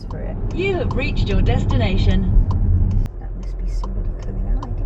for it. You have reached your destination. That must be somebody coming out, I guess.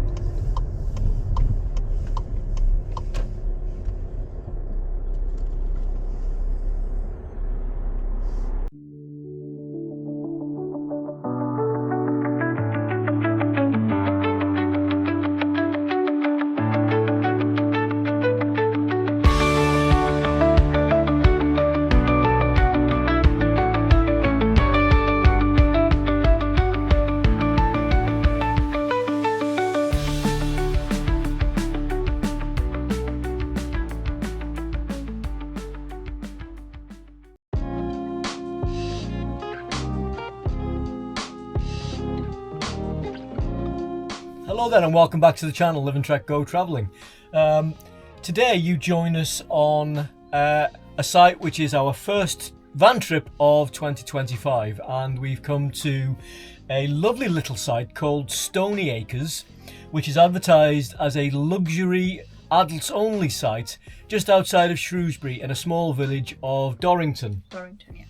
Hello then and welcome back to the channel Live and Trek Go Travelling. Today you join us on a site which is our first van trip of 2025, and we've come to a lovely little site called Stony Acres, which is advertised as a luxury adults only site just outside of Shrewsbury in a small village of Dorrington. Dorrington, yeah.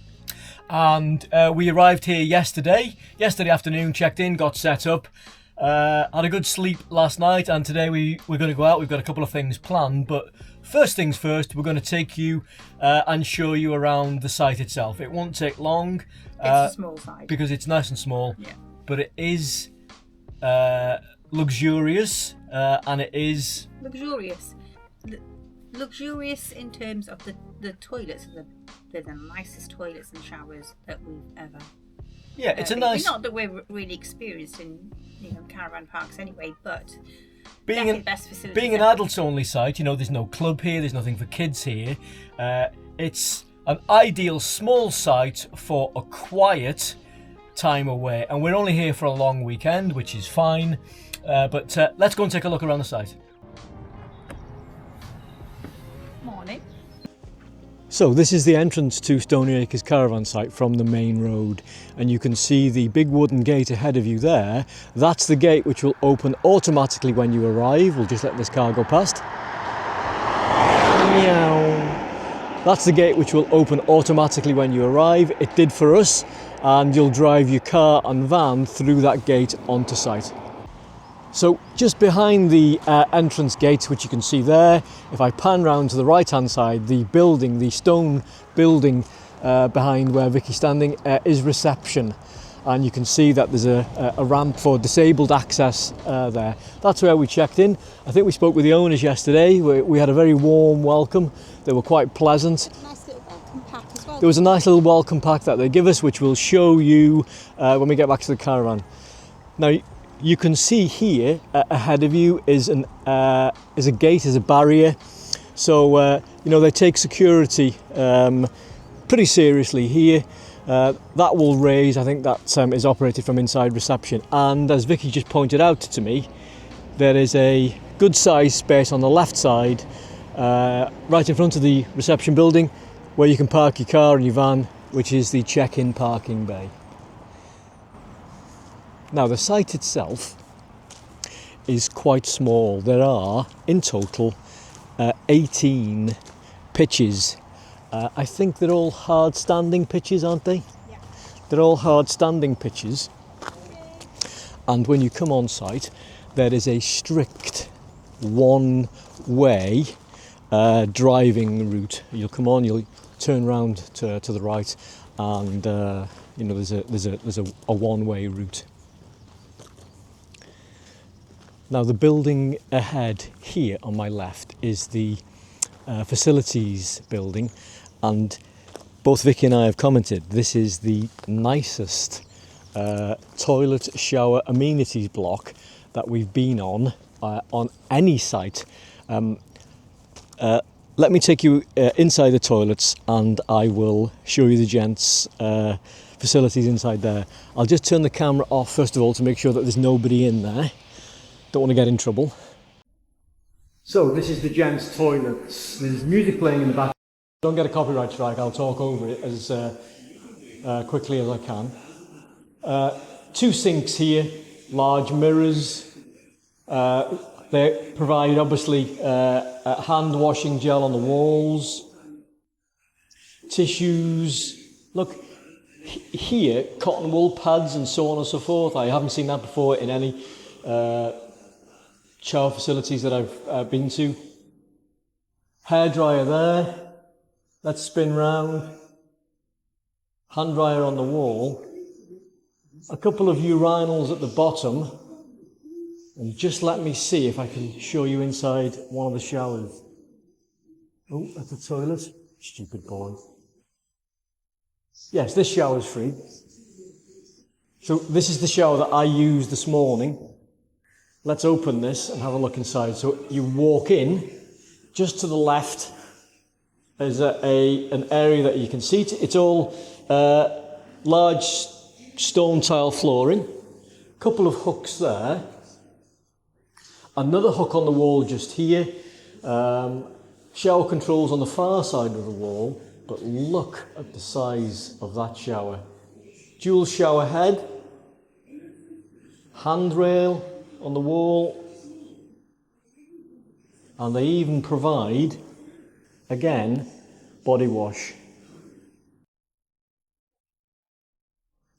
And we arrived here yesterday afternoon, checked in, got set up. Had a good sleep last night, and today we're going to go out. We've got a couple of things planned, but first things first, we're going to take you and show you around the site itself. It won't take long. It's a small site. Because it's nice and small, Yeah. but it is luxurious, and it is... Luxurious. Luxurious in terms of the toilets. They're the nicest toilets and showers that we've ever... Yeah, it's a nice... Not that we're really experienced in caravan parks anyway, but being definitely best facilities. Being an adults-only site, there's no club here, there's nothing for kids here. It's an ideal small site for a quiet time away, and we're only here for a long weekend, which is fine. But let's go and take a look around the site. Morning. So this is the entrance to Stony Acres caravan site from the main road, and you can see the big wooden gate ahead of you there. That's the gate which will open automatically when you arrive. We'll just let this car go past. Meow. That's the gate which will open automatically when you arrive. It did for us, and you'll drive your car and van through that gate onto site. So just behind the entrance gate, which you can see there, if I pan round to the right hand side, the building, the stone building behind where Vicky's standing is reception, and you can see that there's a ramp for disabled access there. That's where we checked in. I think we spoke with the owners yesterday. We had a very warm welcome. They were quite pleasant. Nice little welcome pack as well. There was a nice little welcome pack that they give us, which we'll show you when we get back to the caravan. Now, you can see here ahead of you is a gate, is a barrier. So they take security pretty seriously here. That will raise. I think that is operated from inside reception. And as Vicky just pointed out to me, there is a good sized space on the left side, right in front of the reception building, where you can park your car and your van, which is the check-in parking bay. Now the site itself is quite small. There are in total 18 pitches. I think they're all hard standing pitches, aren't they? Yeah. They're all hard standing pitches. And when you come on site, there is a strict one-way driving route. You'll come on, you'll turn round to the right, and there's a one-way route. Now the building ahead here on my left is the facilities building, and both Vicky and I have commented this is the nicest toilet shower amenities block that we've been on any site. Let me take you inside the toilets, and I will show you the gents' facilities inside there. I'll just turn the camera off first of all to make sure that there's nobody in there. Don't want to get in trouble. So this is the gents' toilets. There's music playing in the back. Don't get a copyright strike, I'll talk over it as quickly as I can. Two sinks here, large mirrors. They provide obviously hand washing gel on the walls, tissues. Look, Here, cotton wool pads and so on and so forth. I haven't seen that before in any shower facilities that I've been to. Hairdryer there. Let's spin round. Hand dryer on the wall. A couple of urinals at the bottom. And just let me see if I can show you inside one of the showers. Oh, that's the toilet. Stupid boy. Yes, this shower's free. So this is the shower that I used this morning. Let's open this and have a look inside. So you walk in, just to the left is an area that you can see. It's all large stone tile flooring. Couple of hooks there. Another hook on the wall just here. Shower controls on the far side of the wall. But look at the size of that shower. Dual shower head, handrail on the wall, and they even provide, again, body wash.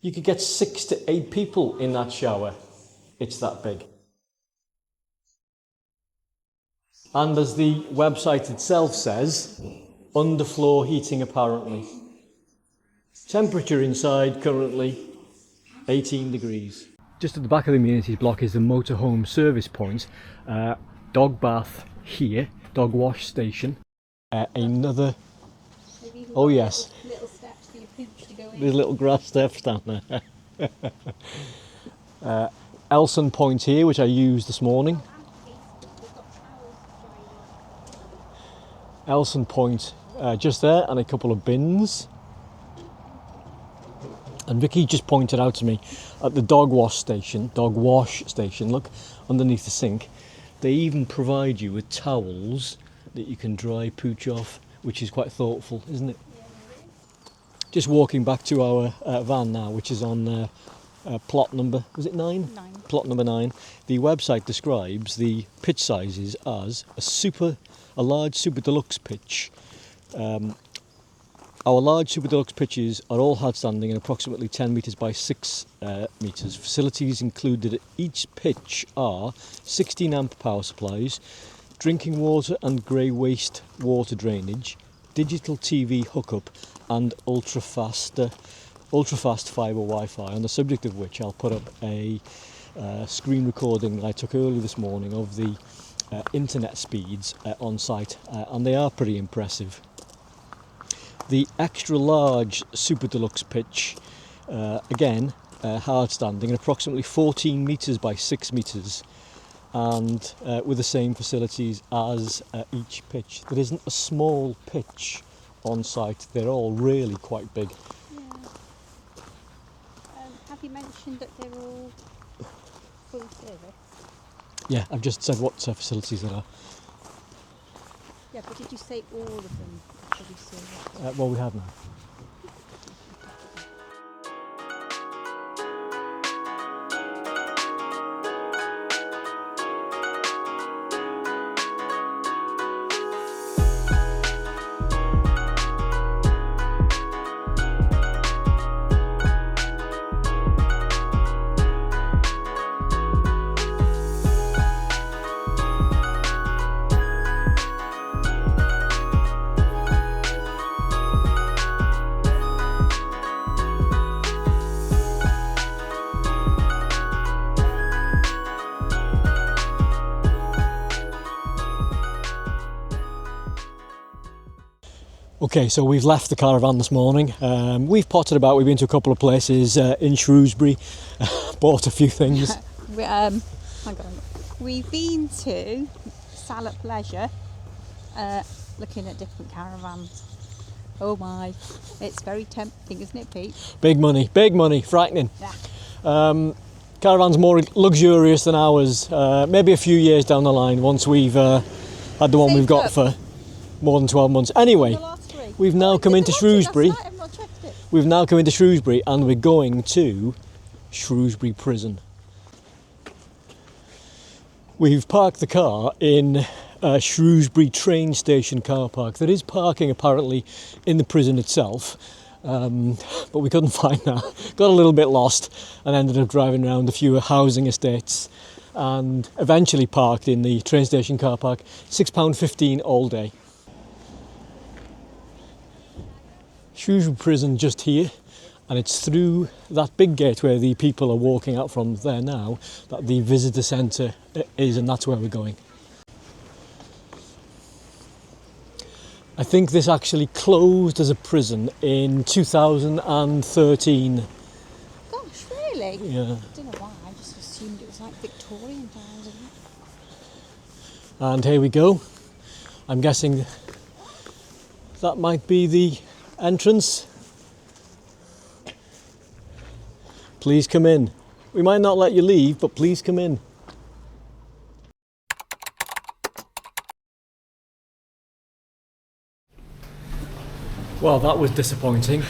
You could get 6 to 8 people in that shower. It's that big. And as the website itself says, underfloor heating apparently. Temperature inside currently 18 degrees. Just at the back of the amenities block is the motorhome service point. Dog bath here, dog wash station. Another, oh yes, Little steps for your pooch to go in. there's little grass steps down there. Elson point here, which I used this morning. Elson point just there, and a couple of bins. And Vicky just pointed out to me at the dog wash station, look, underneath the sink, they even provide you with towels that you can dry pooch off, which is quite thoughtful, isn't it? Just walking back to our van now, which is on plot number, was it 9? 9. Plot number 9. The website describes the pitch sizes as a large super deluxe pitch. Our large super deluxe pitches are all hard standing and approximately 10 metres by 6 metres. Facilities included at each pitch are 16 amp power supplies, drinking water and grey waste water drainage, digital TV hookup and ultra fast fibre Wi-Fi, on the subject of which I'll put up a screen recording that I took earlier this morning of the internet speeds on site, and they are pretty impressive. The extra large super deluxe pitch, again hard standing and approximately 14 metres by 6 metres, and with the same facilities as each pitch. There isn't a small pitch on site, they're all really quite big. Yeah. Have you mentioned that they're all full service? Yeah, I've just said what facilities there are. Yeah, but did you say all of them are fully service? Well, we have now. Okay, so we've left the caravan this morning. We've potted about, we've been to a couple of places in Shrewsbury, bought a few things. Hang on. We've been to Salop Leisure, looking at different caravans. Oh my, it's very tempting, isn't it, Pete? Big money, frightening. Yeah. Caravan's more luxurious than ours, maybe a few years down the line once we've had the one we've got for more than 12 months. Anyway, we've now come into Shrewsbury. We've now come into Shrewsbury and we're going to Shrewsbury Prison. We've parked the car in Shrewsbury train station car park. There is parking apparently in the prison itself, but we couldn't find that. Got a little bit lost and ended up driving around a few housing estates and eventually parked in the train station car park. £6.15 all day. Shrewsbury Prison just here, and it's through that big gate where the people are walking out from there now that the visitor centre is, and that's where we're going. I think this actually closed as a prison in 2013. Gosh, really? Yeah. I don't know why, I just assumed it was like Victorian times. And here we go. I'm guessing that might be the entrance. Please come in. We might not let you leave, but please come in. Well, that was disappointing.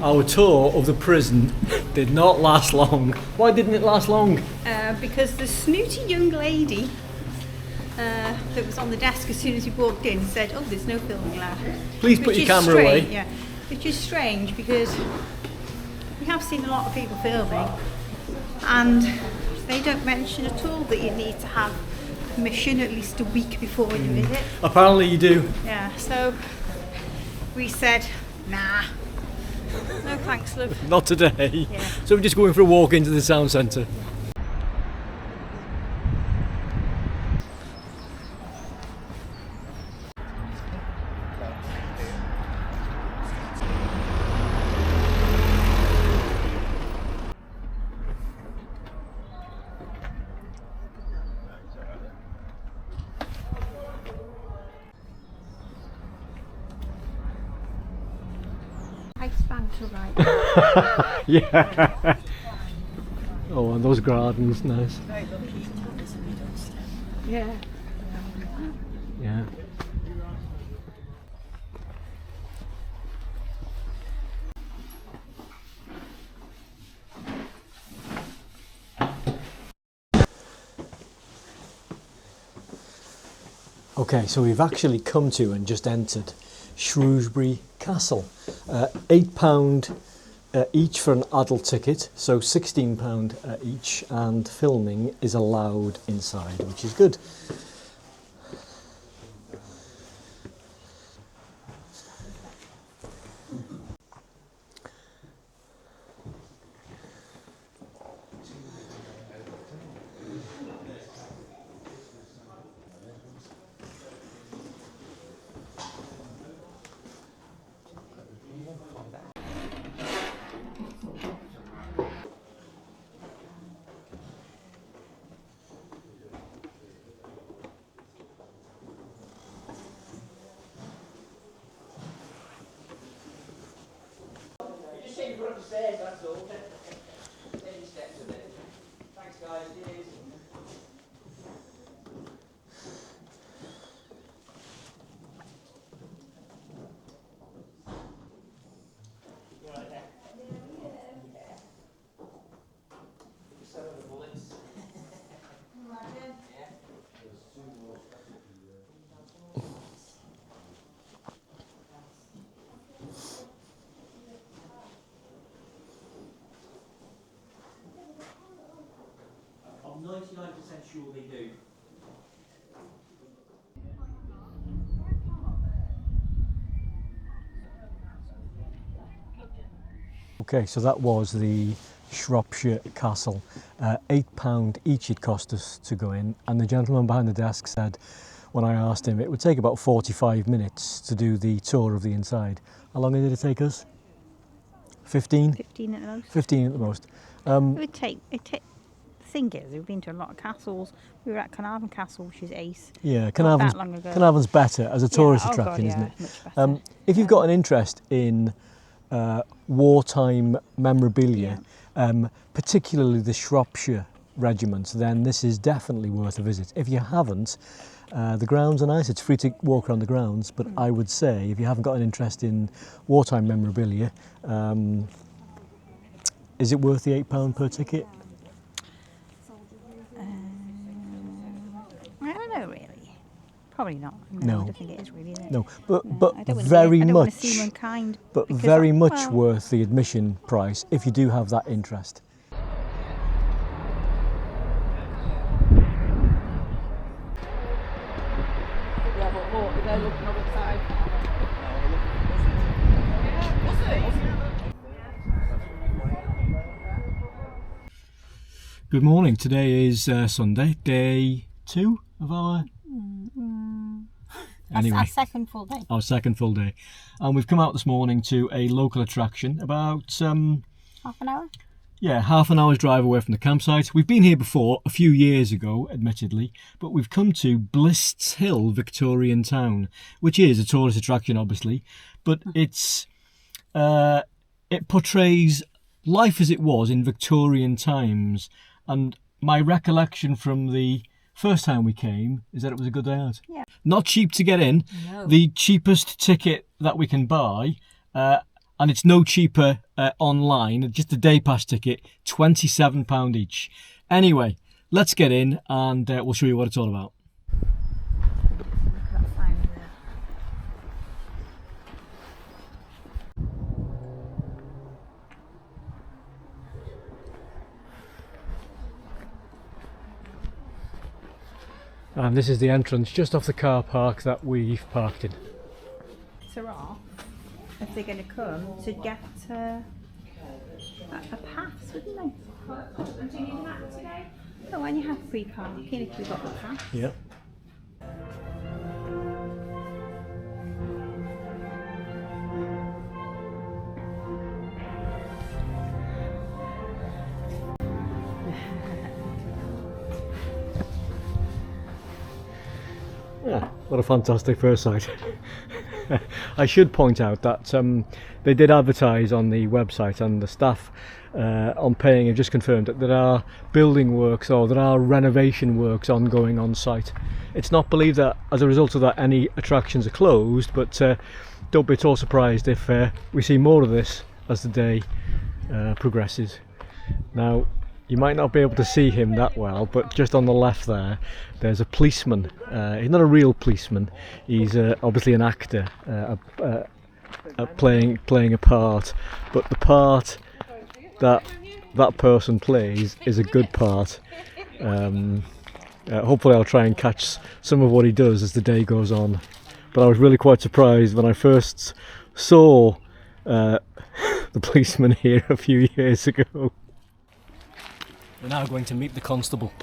Our tour of the prison did not last long. Why didn't it last long? Because the snooty young lady that was on the desk as soon as we walked in said, "Oh, there's no filming allowed." Please put Which your is camera strange, away. Yeah, which is strange because we have seen a lot of people filming, and they don't mention at all that you need to have permission at least a week before you visit. Apparently you do. Yeah, so we said, nah, no thanks, love. Not today. Yeah. So we're just going for a walk into the sound centre. I span to right. Yeah. Oh, and those gardens, nice. Yeah. Yeah. Okay, so we've actually come to and just entered Shrewsbury Castle. £8 each for an adult ticket, so £16 each, and filming is allowed inside, which is good. I'm 99% sure they do. Okay, so that was the Shropshire Castle. £8 each it cost us to go in, and the gentleman behind the desk said, when I asked him, it would take about 45 minutes to do the tour of the inside. How long did it take us? 15? 15 at the most. 15 at the most. It would take. The thing is, we've been to a lot of castles. We were at Caravan Castle, which is ace. Yeah, Not Carnarvon's, that long ago. Carnarvon's better as a tourist Yeah, oh attraction, God, isn't yeah, it? much better. If you've got an interest in wartime memorabilia, particularly the Shropshire regiments, then this is definitely worth a visit. If you haven't, the grounds are nice. It's free to walk around the grounds, but I would say if you haven't got an interest in wartime memorabilia, is it worth the £8 per ticket? I don't know really. Probably Probably not. No. I don't think it is really. Is it? No, I but don't wanna very I don't wanna much, seem unkind. but because very I- much well, worth the admission price if you do have that interest. Good morning. Today is Sunday, day 2 of our. Anyway, Our second full day. our second full day, and we've come out this morning to a local attraction about Half an hour. yeah, half an hour's drive away from the campsite. We've been here before a few years ago, admittedly, but we've come to Blists Hill, Victorian town, which is a tourist attraction, obviously, but it portrays life as it was in Victorian times. And my recollection from the first time we came is that it was a good day out. Yeah. Not cheap to get in. No. The cheapest ticket that we can buy, and it's no cheaper online, just a day pass ticket, £27 each. Anyway, let's get in and we'll show you what it's all about. Look at that sign there. And this is the entrance just off the car park that we've parked in. Are off if they're going to come to get a pass, wouldn't they? Do you need that today? No, when you have free parking, if you've got the pass. Yep. Yeah, what a fantastic first sight. I should point out that they did advertise on the website, and the staff on paying have just confirmed that there are building works or there are renovation works ongoing on site. It's not believed that as a result of that any attractions are closed, but don't be at all surprised if we see more of this as the day progresses. Now, you might not be able to see him that well, but just on the left there's a policeman. He's not a real policeman. He's obviously an actor playing a part, but the part that person plays is a good part. Hopefully I'll try and catch some of what he does as the day goes on. But I was really quite surprised when I first saw the policeman here a few years ago. We're now going to meet the constable.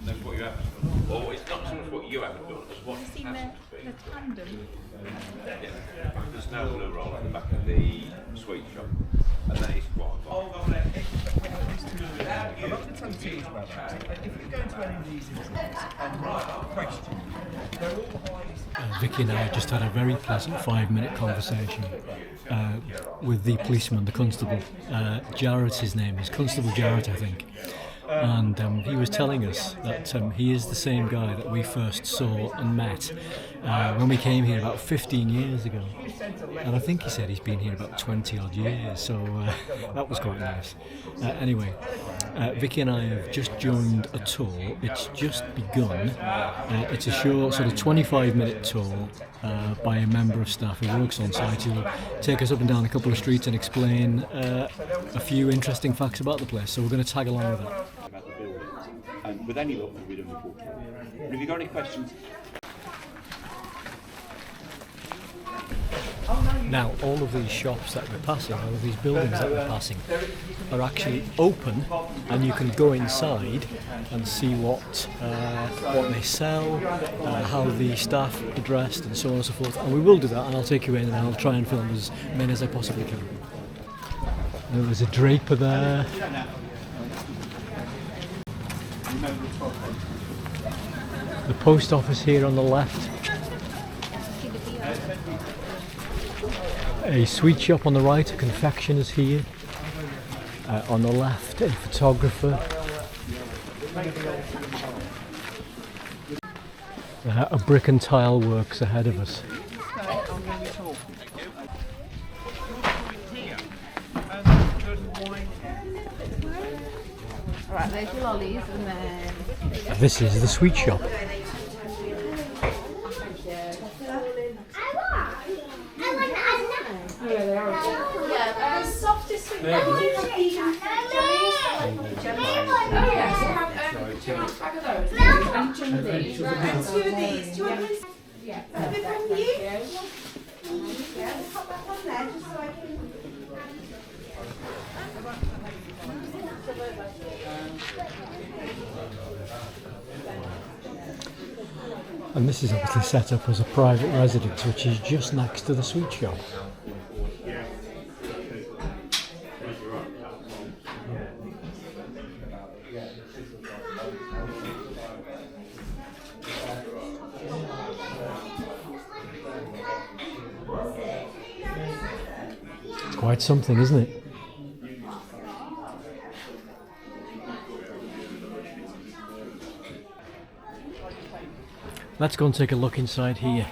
That's what you haven't done. Or it's not so much what you haven't done, it's what has to be. The tandem. Yeah. There's no blue roll at the back of the sweet shop. And that is quite I'm not going to tell you too much about that. If you go into any of these incidents and question, they're all Vicky and I just had a very pleasant 5-minute conversation with the policeman, the constable. Jarrett, his name is Constable Jarrett, I think. And he was telling us that he is the same guy that we first saw and met when we came here about 15 years ago. And I think he said he's been here about 20 odd years, so that was quite nice. Anyway, Vicky and I have just joined a tour. It's just begun. It's a short sort of 25-minute tour by a member of staff who works on site, who will take us up and down a couple of streets and explain a few interesting facts about the place. So we're going to tag along with that. About the buildings, and with any luck we'll be done before 4. And if you've got any questions. Now, all of these shops that we're passing, all of these buildings that we're passing, are actually open, and you can go inside and see what they sell, how the staff are dressed, and so on and so forth. And we will do that, and I'll take you in, and I'll try and film as many as I possibly can. There's a draper there. The post office here on the left. A sweet shop on the right, a confectioner's here. On the left, a photographer. A brick and tile works ahead of us. Right, there's your lollies and then... This is the sweet shop. And this is obviously set up as a private residence, which is just next to the sweet shop. It's quite something, isn't it? Let's go and take a look inside here.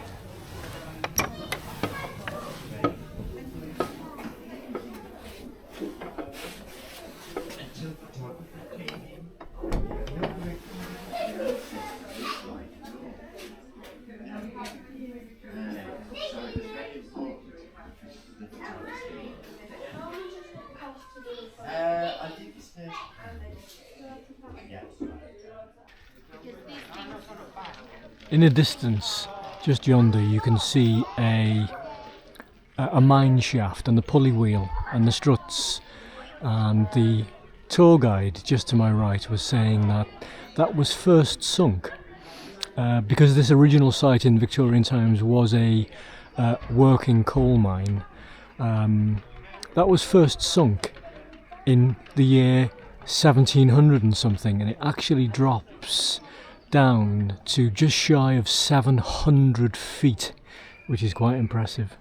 In the distance, just yonder, you can see a mine shaft and the pulley wheel and the struts, and the tour guide just to my right was saying that that was first sunk because this original site in Victorian times was a working coal mine. That was first sunk in the year 1700 and something, and it actually drops down to just shy of 700 feet, which is quite impressive.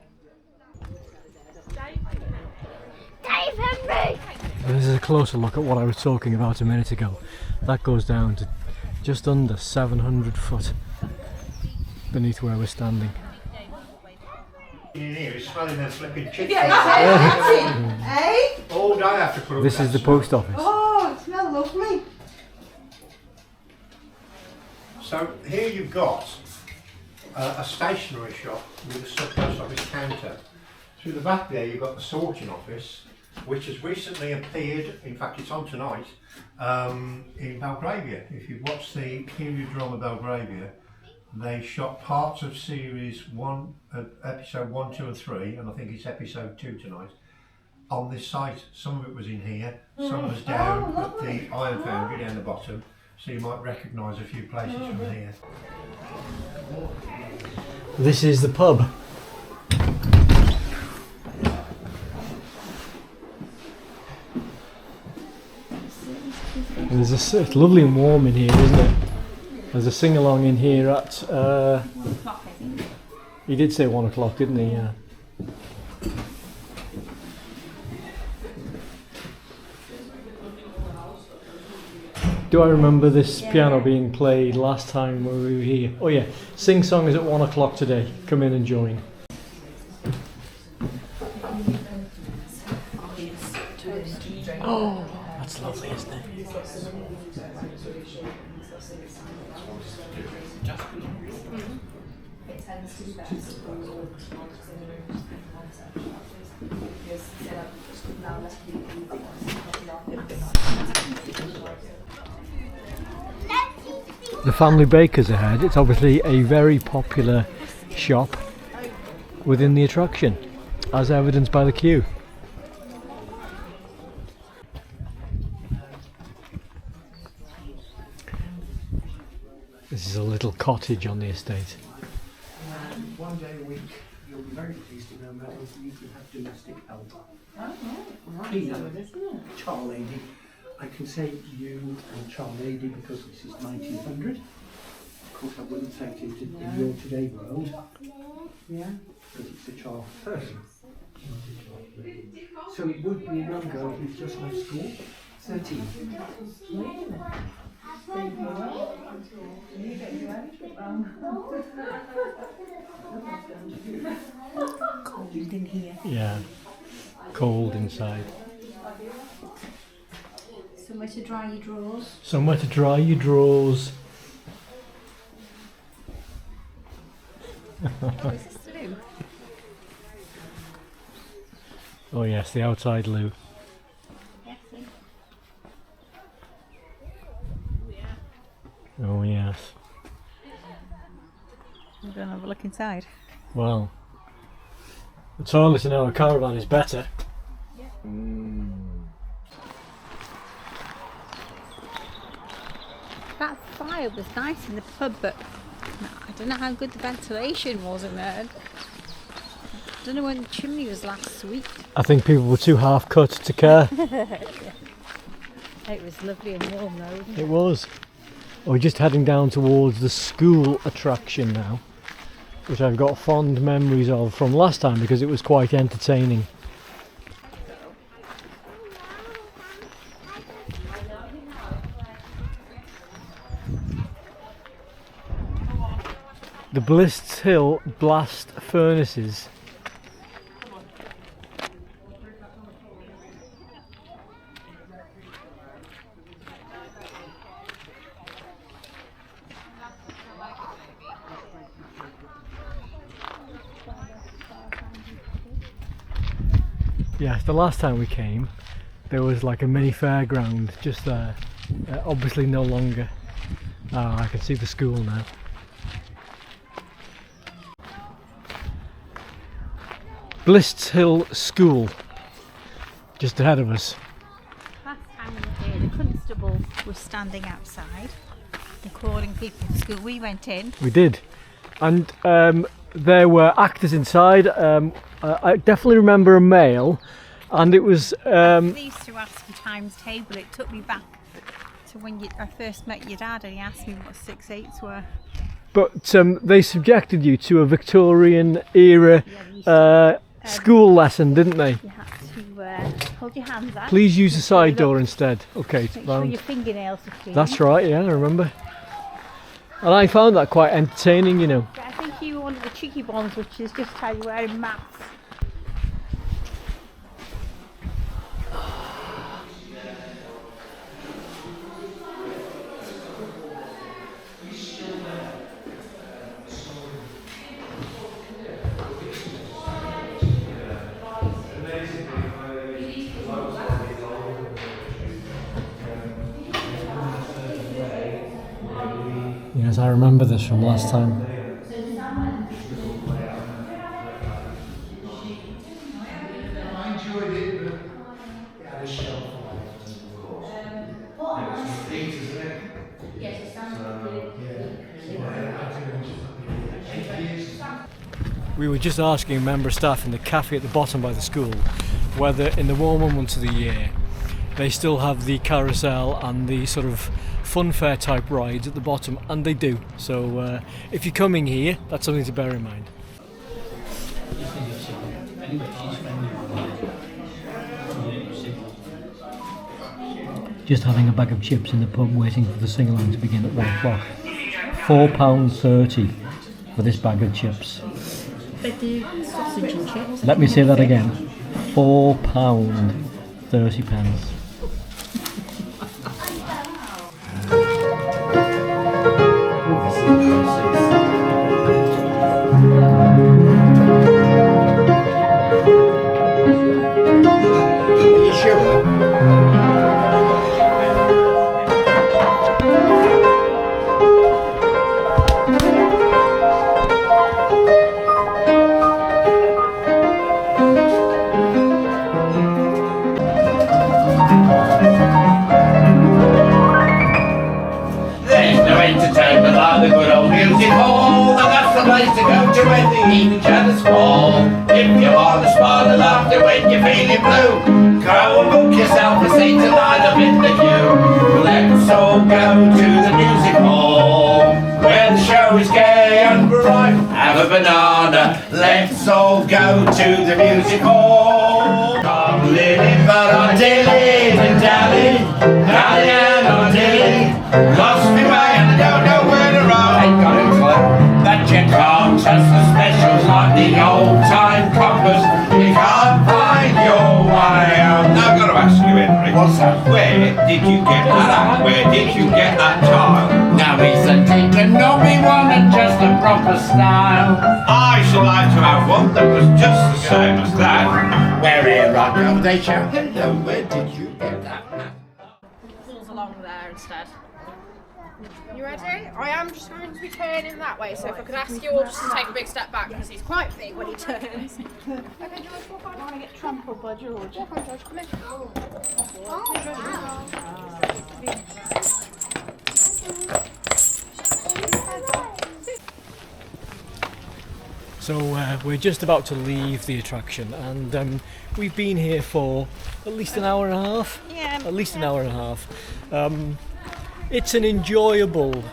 This is a closer look at what I was talking about a minute ago. That goes down to just under 700 foot beneath where we're standing. In here, it's smelling them flipping chicken. Hey? All day I have to put up This is the post office. Oh, it smells lovely. So here you've got a stationery shop with a post office counter. Through the back there you've got the sorting office, which has recently appeared, in fact it's on tonight, in Belgravia. If you've watched the period drama Belgravia, they shot parts of series 1, episode 1, 2 and 3, and I think it's episode 2 tonight, on this site. Some of it was in here, some was down at the iron foundry down the bottom, so you might recognise a few places from here. This is the pub. And it's lovely and warm in here, isn't it? There's a sing-along in here at... he did say 1 o'clock, didn't he? Yeah. Do I remember this piano being played last time when we were here? Oh yeah, Sing Song is at 1 o'clock today. Come in and join. Oh, that's lovely, isn't it? The family baker's ahead. It's obviously a very popular shop within the attraction, as evidenced by the queue. This is a little cottage on the estate. One day a week, you'll be very pleased to know, Madam, you can have domestic help. Tina, char lady. I can say you and char lady because this is 1900. Of course, I wouldn't say it in your today world. Yeah. Because it's a char person. So it would be a young girl who's just left school. 13. Cold in here. Yeah, cold inside. Somewhere to dry your drawers. Somewhere to dry your drawers. Oh yes, the outside loo. Oh yes. We're going to have a look inside. Well, the toilet in our caravan is better. That fire was nice in the pub, but I don't know how good the ventilation was in there. I don't know when the chimney was last sweet. I think people were too half cut to care. It was lovely and warm though, wasn't it? It was. We're just heading down towards the school attraction now, which I've got fond memories of from last time because it was quite entertaining. The Blists Hill blast furnaces. Yes, the last time we came there was like a mini fairground just there, obviously no longer. Oh, I can see the school now. Blists Hill School, just ahead of us. Last time we were here, the constable was standing outside and calling people to school. We went in. We did, and there were actors inside. I definitely remember a male, and it was. I used to ask your times table. It took me back to when I first met your dad, and he asked me what 6/8s were. But they subjected you to a Victorian era school lesson, didn't they? You had to hold your hands out. Please use the side door instead. Okay, Make sure your fingernails are clean. That's right, yeah, I remember. And I found that quite entertaining, you know. I think you were one of the cheeky ones, which is just how you wear in maths. Yes, I remember this from last time. I enjoyed it, but it had a shelf life, of course. It's repeat, isn't it? Yes, it sounds really. We were just asking a member of staff in the cafe at the bottom by the school whether in the warmer months of the year they still have the carousel and the sort of fun fair type rides at the bottom, and they do. So if you're coming here, that's something to bear in mind. Just having a bag of chips in the pub waiting for the sing-along to begin at 1 o'clock. £4.30 for this bag of chips. They do sausage and chips. Let me say that again. £4.30. Entertainment like the good old music hall, and that's the place to go to when the evening shadows fall. If you want to smile and laughter when you're feeling blue, go and book yourself a seat and line up in the queue. Let's all go to the music hall, where the show is gay and bright. Have a banana, let's all go to the music hall. I'm living but I'm dilly and dally, dally and I'm dilly. Lost me way and I don't know where to run. Ain't got a clue that you can't trust the specials like the old time compass. You can't find your way out. Now I've got to ask you, Henry. What's that? Where did you get that at? Where did you get that tile? Now he's a deacon, not me one and just a proper style. I should like to have one that was just the same as that. Wherever I go they shout, hello, where did you get that? Pulls along there instead. You ready? I am just going to be turning that way, so if I could ask you all just to take a big step back because he's quite big when he turns. Okay, George, walk on. I want to get trampled by George. Walk on, George, come in. So we're just about to leave the attraction, and we've been here for at least an hour and a half. Yeah. At least an hour and a half. It's an enjoyable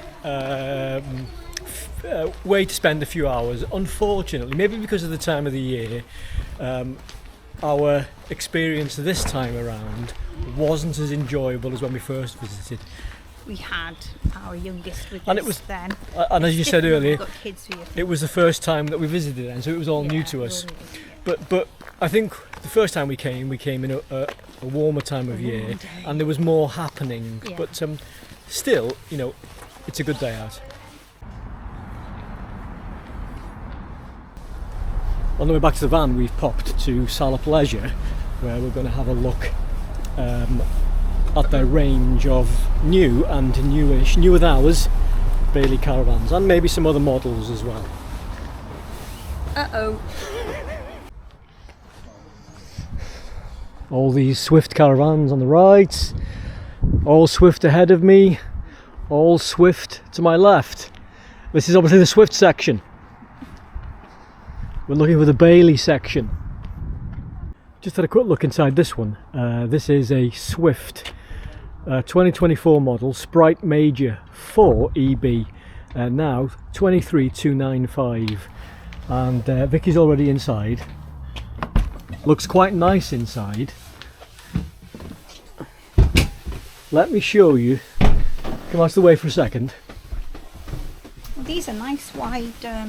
way to spend a few hours. Unfortunately, maybe because of the time of the year, our experience this time around wasn't as enjoyable as when we first visited. We had our youngest with And us it was, then. and as you said earlier, Got kids with you. it was the first time that we visited, and so it was all new to us. But I think the first time we came in a warmer time of year, and there was more happening. Yeah. But still, you know, it's a good day out. On the way back to the van, we've popped to Salop Leisure, where we're going to have a look at their range of new and newer than ours Bailey caravans, and maybe some other models as well. Uh-oh. All these Swift caravans on the right, all Swift ahead of me, all Swift to my left. This is obviously the Swift section. We're looking for the Bailey section. Just had a quick look inside this one. This is a Swift 2024 model Sprite Major 4 EB, now 23,295, and Vicky's already inside. Looks quite nice inside. Let me show you. Come out of the way for a second. These are nice wide, so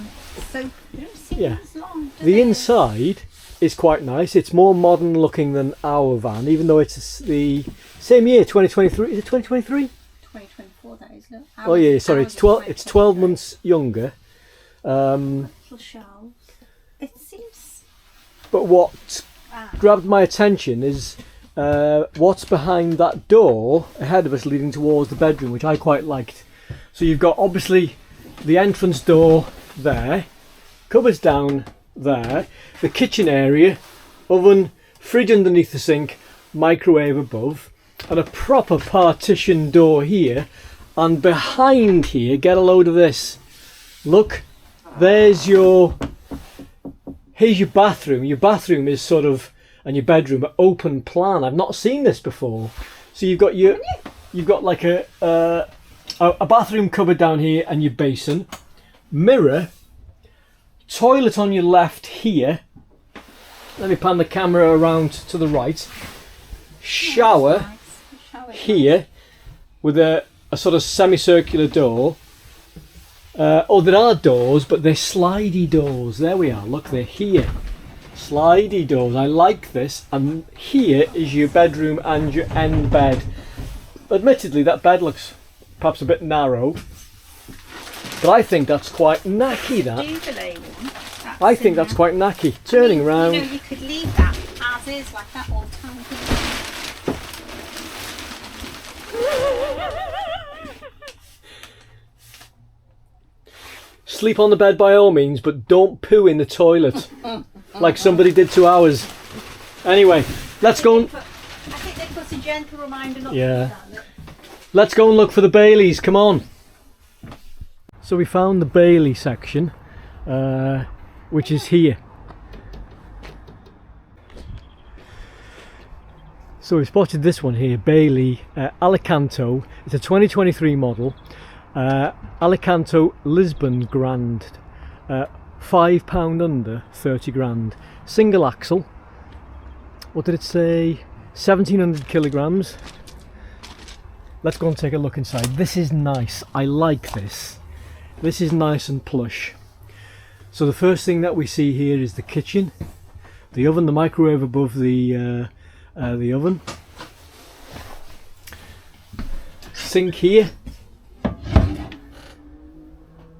they don't seem Yeah. as long. Do The they? inside is quite nice. It's more modern looking than our van, even though it's the same year, 2023. Is it 2023? 2024, that is. Look. Oh yeah, sorry. It's 12. It's 12 months younger. Little shelves. It seems. But what grabbed my attention is what's behind that door ahead of us leading towards the bedroom, which I quite liked. So you've got obviously the entrance door there, cupboards down there, the kitchen area, oven, fridge underneath the sink, microwave above, and a proper partition door here. And behind here, get a load of this. Look, here's your bathroom. Your bathroom is sort of, and your bedroom are open plan. I've not seen this before. So you've got like a bathroom cupboard down here and your basin, mirror, toilet on your left here. Let me pan the camera around to the right. Shower here with a sort of semicircular door. Oh, there are doors, but they're slidey doors. There we are. Look, they're here. Slidey doors. I like this. And here is your bedroom and your end bed. Admittedly, that bed looks perhaps a bit narrow, but I think that's quite knacky. That I think that's quite knacky. Turning around. You know, you could leave that as is, like that all the time. Sleep on the bed by all means, but don't poo in the toilet like somebody did to ours. Anyway, let's go. I think they put a gentle reminder not to Yeah. do that. Let's go and look for the Baileys. Come on. So we found the Bailey section, which is here. So we spotted this one here, Bailey Alicanto. It's a 2023 model. Alicanto Lisbon Grand. £5 under, 30 grand. Single axle. What did it say? 1700 kilograms. Let's go and take a look inside. This is nice. I like this. This is nice and plush. So the first thing that we see here is the kitchen, the oven, the microwave above the oven, sink here.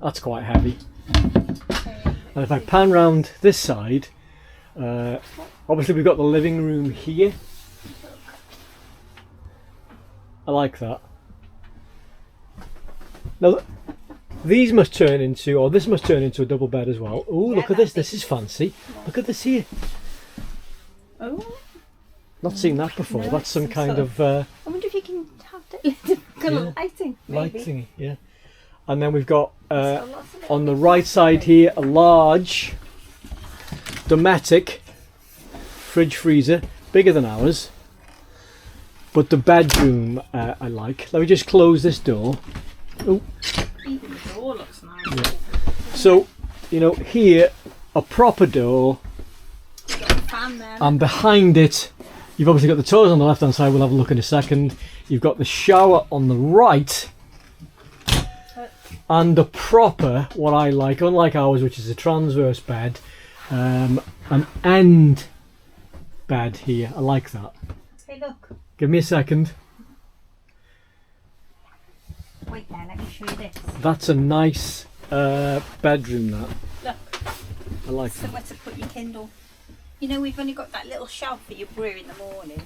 That's quite heavy. And if I pan round this side, obviously we've got the living room here. I like that. Now, these must turn into, or this must turn into a double bed as well. Oh, Yeah, look at this. that's This is fancy. Look at this here. Oh, Not seen that before. No, That's some some kind sort of I wonder if you can have the colour lighting. light Maybe. thingy. Yeah. And then we've got So lots of on the right side here a large Dometic fridge freezer, bigger than ours. But the bedroom I like. Let me just close this door. Oh. Even the door looks nice. Yeah. So, you know, here a proper door, You've got a fan there. and behind it, you've obviously got the toilets on the left hand side. We'll have a look in a second. You've got the shower on the right, and a proper, what I like, unlike ours, which is a transverse bed, an end bed here. I like that. Hey, look. Give me a second. Wait there, let me show you this. That's a nice bedroom. That Look, I like that. somewhere to put your Kindle. You know, we've only got that little shelf for your brew in the morning.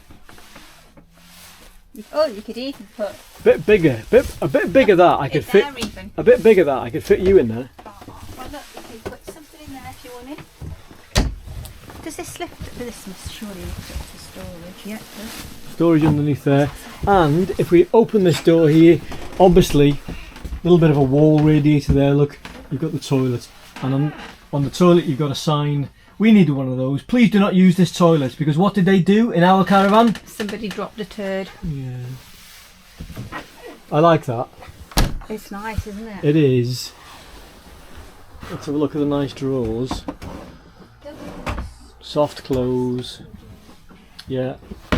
Oh, you could even put Bit bigger, a bit bigger that I could it fit. there even. A bit bigger that I could fit you in there. Oh, well, look, you could put something in there if you want it. Does this lift? This must surely lift up to storage. Yeah, it does. Storage underneath there, and if we open this door here, obviously a little bit of a wall radiator there. Look, you've got the toilet, and on the toilet you've got a sign. We need one of those. Please do not use this toilet, because what did they do in our caravan? Somebody dropped a turd. Yeah, I like that. It's nice, isn't it? It is. Let's have a look at the nice drawers. Soft clothes. Yeah. A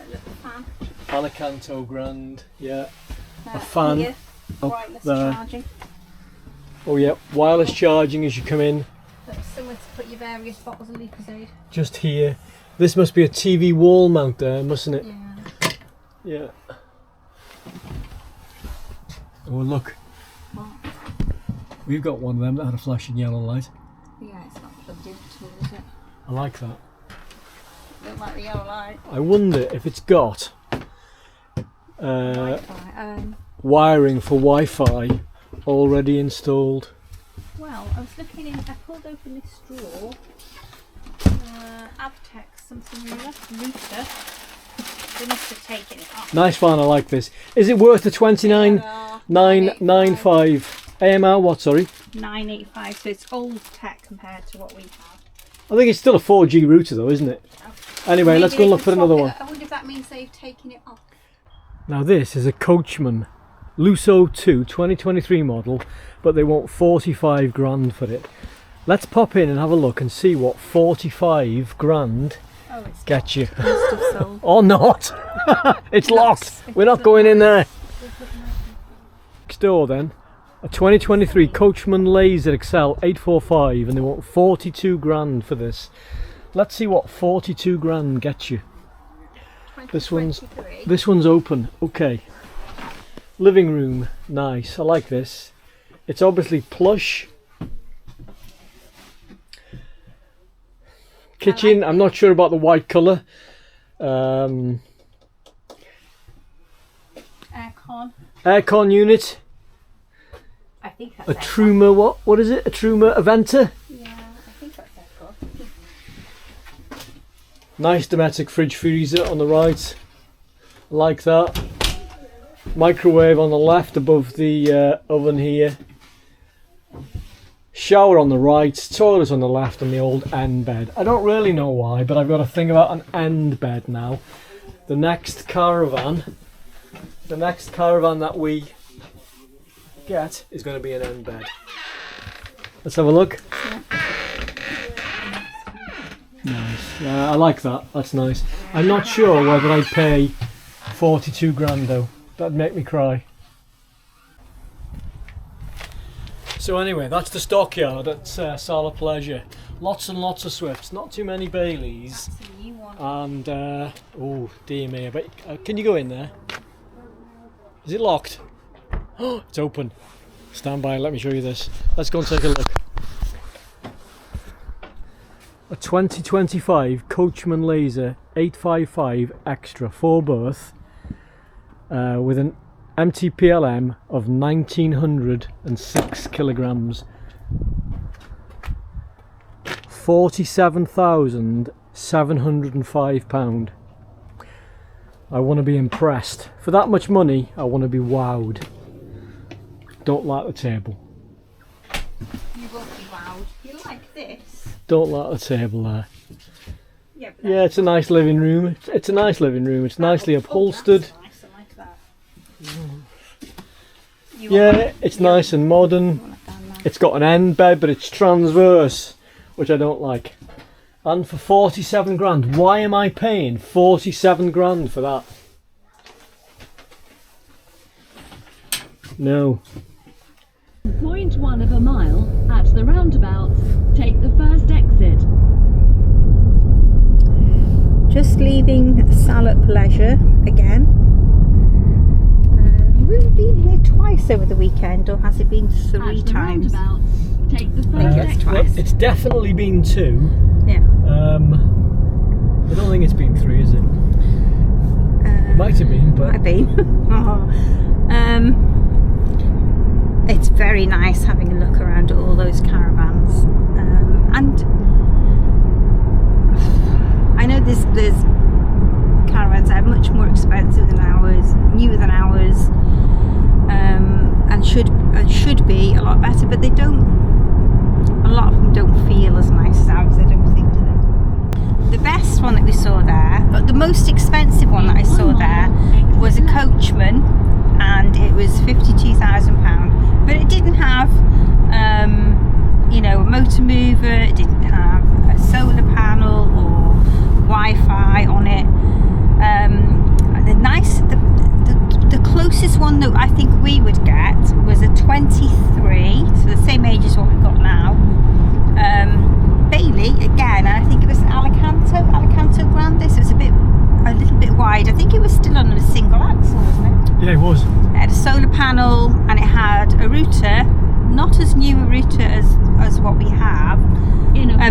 little fan. Alicanto Grand. Yeah. A fan Here, up wireless there. charging. Oh yeah, wireless charging as you come in. That's somewhere to put your various bottles of Lucozade. Just here. This must be a TV wall mount there, mustn't it? Yeah. Yeah. Oh look. What? We've got one of them that had a flashing yellow light. Yeah, it's not plugged in at all, is it? I like that. Don't like the yellow light. I wonder if it's got Wi-Fi. wiring for Wi-Fi already installed. Well, I was looking in, I pulled open this drawer. Avtex, something router. They must have taken it off. Nice fan, I like this. Is it worth the 29,995? AMR what, sorry? 985, so it's old tech compared to what we have. I think it's still a 4G router though, isn't it? Anyway, Maybe let's go they and look could for another swap one. it. I wonder if that means they've taken it off. Now this is a Coachman Lusso 2 2023 model, but they want 45 grand for it. Let's pop in and have a look and see what 45 grand gets you. Must have sold. Or not. It's locked. We're not going in there. Next door then, a 2023 Coachman Laser XL 845, and they want 42 grand for this. Let's see what 42 grand gets you. This one's open. Okay. Living room, nice. I like this. It's obviously plush. Kitchen, I'm not sure about the white colour. Aircon. Aircon unit. I think that's A aircon. Truma, what is it? A Truma Aventa? Yeah, I think that's aircon. Nice Dometic fridge freezer on the right. Like that. Microwave on the left above the oven here. Shower on the right, toilet on the left, and the old end bed. I don't really know why, but I've got a thing about an end bed now. The next caravan that we get is going to be an end bed. Let's have a look. Nice. I like that. That's nice. I'm not sure whether I'd pay 42 grand though. That'd make me cry. So anyway, that's the stockyard at Salop Leisure. Lots and lots of Swifts, not too many Baileys. And, oh dear me, but can you go in there? Is it locked? Oh, it's open. Stand by, let me show you this. Let's go and take a look. A 2025 Coachman Laser 855 Extra 4 berth with an MTPLM of 1906 kilograms. 47,705 pound. I want to be impressed. For that much money, I want to be wowed. Don't like the table. You won't be wowed. You like this? Don't like the table there. Yeah, but Yeah, it's a nice living room. It's a nice living room. It's nicely upholstered. That's nice. I like that. Yeah, it's nice and modern. It's got an end bed, but it's transverse, which I don't like. And for 47 grand, why am I paying 47 grand for that? No. 0.1 of a mile at the roundabout. Take the first exit. Just leaving Salop Leisure again. We've been here twice over the weekend, or has it been 3 times? Take the I think first it's twice. It's definitely been 2. Yeah. I don't think it's been 3, is it? Might have been, but... Might have been. It's very nice having a look around at all those caravans. And I know there's caravans that are much more expensive than ours, newer than ours, and should be a lot better, but they don't. A lot of them don't feel as nice as ours, I don't think, do they? The best one that we saw there, but the most expensive one that I saw there, was a coachman, and it was £52,000. But it didn't have, you know, a motor mover. It didn't have a solar panel or Wi-Fi on it. The closest one that I think we would get was a 23, so the same age as what we've got now. Bailey again, and I think it was Alicanto Grande. So it's a little bit wide. I think it was still on a single axle, wasn't it? Yeah, it was. It had a solar panel and it had a router, not as new a router as what we have.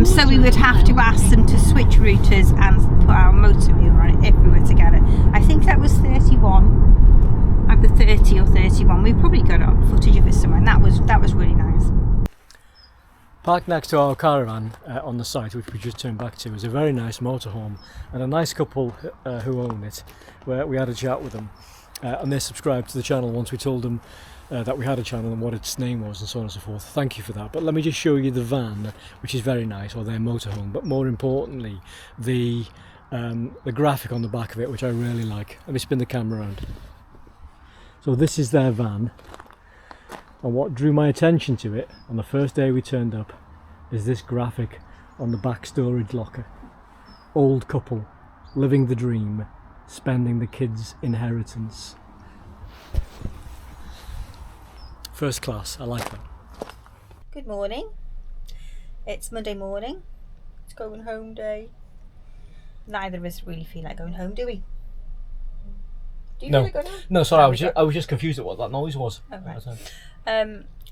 So we would have to ask them to switch routers and put our motor mover on it if we were to get it. I think that was 31. Either 30 or 31. We've probably got footage of it somewhere, and that was really nice. Parked next to our caravan on the site, which we just turned back to, is a very nice motorhome, and a nice couple who own it, where we had a chat with them, and they subscribed to the channel once we told them that we had a channel and what its name was and so on and so forth. Thank you for that. But let me just show you the van, which is very nice, or their motorhome, but more importantly the graphic on the back of it, which I really like. Let me spin the camera around. So this is their van, and what drew my attention to it on the first day we turned up is this graphic on the back storage locker. Old couple, living the dream, spending the kids' inheritance. First class, I like that. Good morning. It's Monday morning. It's going home day. Neither of us really feel like going home, do we? Do you feel like going home? No, sorry, I was just confused at what that noise was. Oh, right.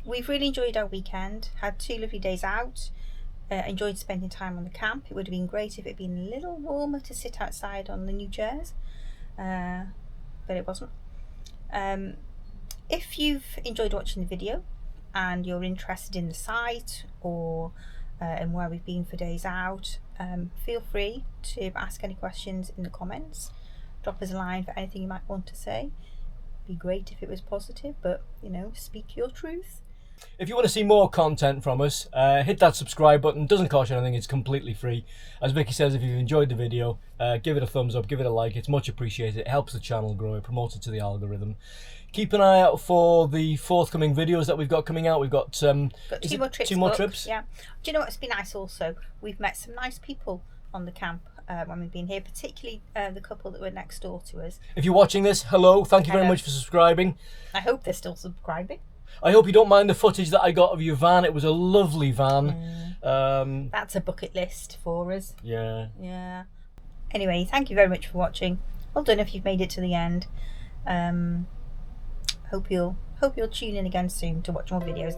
We've really enjoyed our weekend. Had 2 lovely days out. Enjoyed spending time on the camp. It would have been great if it had been a little warmer to sit outside on the new chairs, but it wasn't. If you've enjoyed watching the video and you're interested in the site or in where we've been for days out, feel free to ask any questions in the comments. Drop us a line for anything you might want to say. Be great if it was positive, but you know, speak your truth. If you want to see more content from us, hit that subscribe button. Doesn't cost you anything, it's completely free. As Vicky says, if you've enjoyed the video, give it a thumbs up, give it a like. It's much appreciated. It helps the channel grow, it promotes it to the algorithm. Keep an eye out for the forthcoming videos that we've got coming out. We've got, two more trips. Yeah. Do you know what's been nice also? We've met some nice people on the camp when we've been here, particularly the couple that were next door to us. If you're watching this, hello, thank you very much for subscribing. I hope they're still subscribing. I hope you don't mind the footage that I got of your van. It was a lovely van. That's a bucket list for us. Yeah. Yeah. Anyway, thank you very much for watching. Well done if you've made it to the end. Hope you'll tune in again soon to watch more videos.